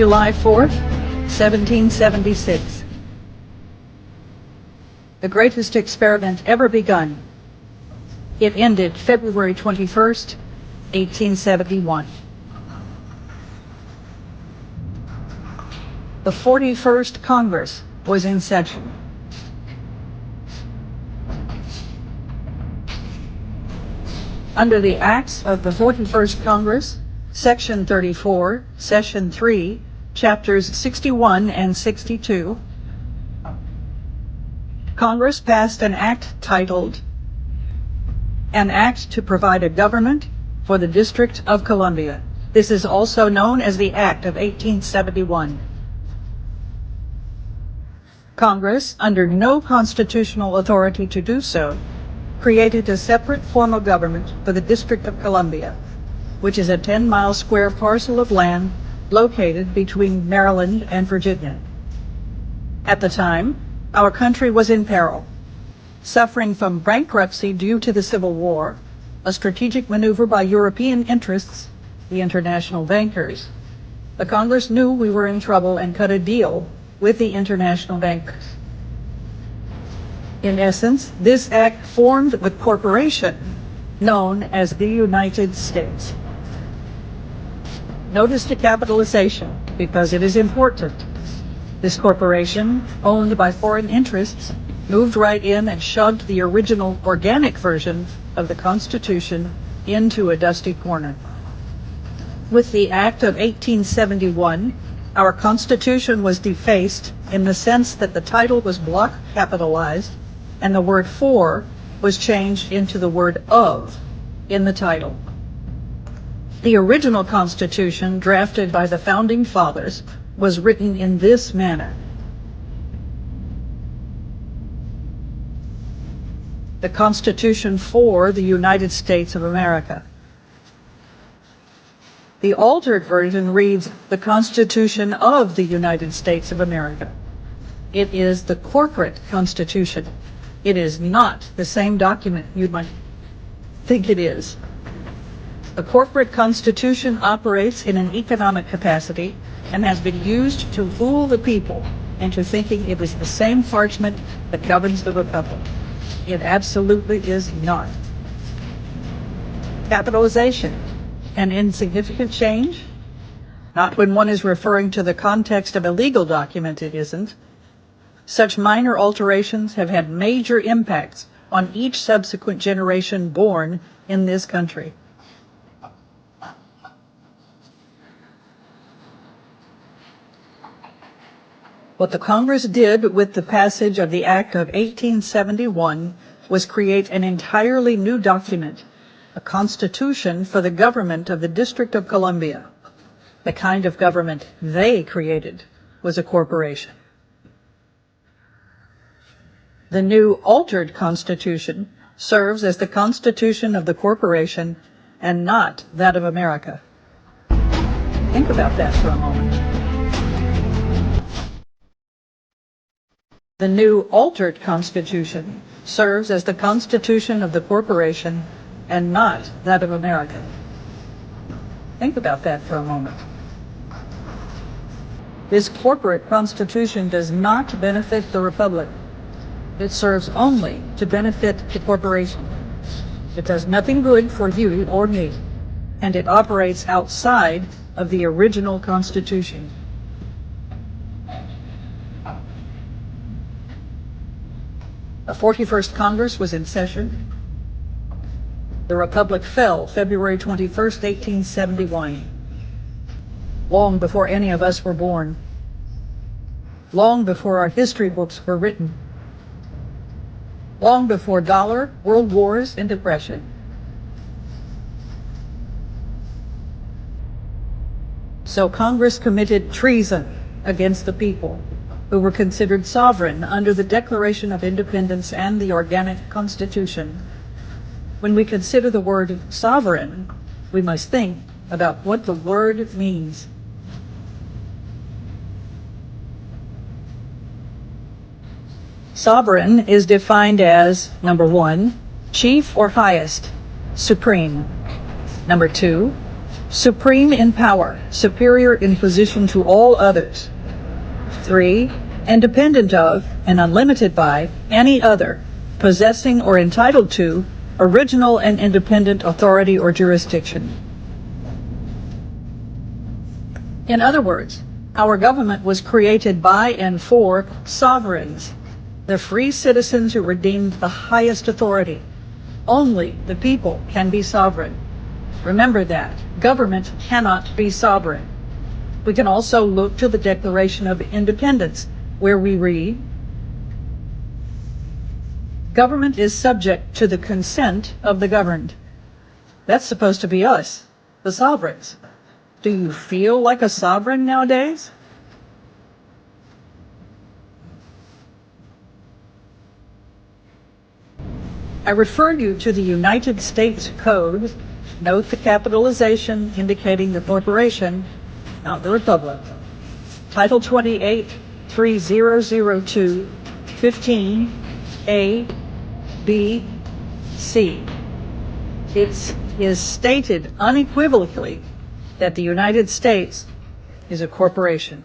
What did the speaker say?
July 4th, 1776. The greatest experiment ever begun. It ended February 21st, 1871. The 41st Congress was in session. Under the Acts of the 41st Congress, Section 34, Session 3, Chapters 61 and 62, Congress passed an act titled, "An Act to Provide a Government for the District of Columbia." This is also known as the Act of 1871. Congress, under no constitutional authority to do so, created a separate form of government for the District of Columbia, which is a 10-mile square parcel of land located between Maryland and Virginia. At the time, our country was in peril, suffering from bankruptcy due to the Civil War, a strategic maneuver by European interests, the international bankers. The Congress knew we were in trouble and cut a deal with the international bankers. In essence, this act formed the corporation known as the United States. Notice the capitalization, because it is important. This corporation, owned by foreign interests, moved right in and shoved the original organic version of the Constitution into a dusty corner. With the Act of 1871, our Constitution was defaced in the sense that the title was block capitalized and the word "for" was changed into the word "of" in the title. The original Constitution, drafted by the Founding Fathers, was written in this manner. The Constitution for the United States of America. The altered version reads, "The Constitution of the United States of America." It is the corporate Constitution. It is not the same document you might think it is. The corporate Constitution operates in an economic capacity and has been used to fool the people into thinking it is the same parchment that governs the Republic. It absolutely is not. Capitalization, an insignificant change? Not when one is referring to the context of a legal document, it isn't. Such minor alterations have had major impacts on each subsequent generation born in this country. What the Congress did with the passage of the Act of 1871 was create an entirely new document, a constitution for the government of the District of Columbia. The kind of government they created was a corporation. The new altered Constitution serves as the Constitution of the corporation and not that of America. Think about that for a moment. The new altered Constitution serves as the Constitution of the corporation and not that of America. Think about that for a moment. This corporate Constitution does not benefit the Republic. It serves only to benefit the corporation. It does nothing good for you or me, and it operates outside of the original Constitution. The 41st Congress was in session. The Republic fell February 21st, 1871, long before any of us were born, long before our history books were written, long before dollar, world wars, and depression. So Congress committed treason against the people, who were considered sovereign under the Declaration of Independence and the Organic Constitution. When we consider the word sovereign, we must think about what the word means. Sovereign is defined as, number 1, chief or highest, supreme. Number 2, supreme in power, superior in position to all others. 3. Independent of and unlimited by any other, possessing or entitled to original and independent authority or jurisdiction. In other words, our government was created by and for sovereigns, the free citizens who were deemed the highest authority. Only the people can be sovereign. Remember that. Government cannot be sovereign. We can also look to the Declaration of Independence, where we read, "Government is subject to the consent of the governed." That's supposed to be us, the sovereigns. Do you feel like a sovereign nowadays? I refer you to the United States Code. Note the capitalization indicating the corporation, not the republic. Title 28, 3002, 15, A, B, C. It is stated unequivocally that the United States is a corporation.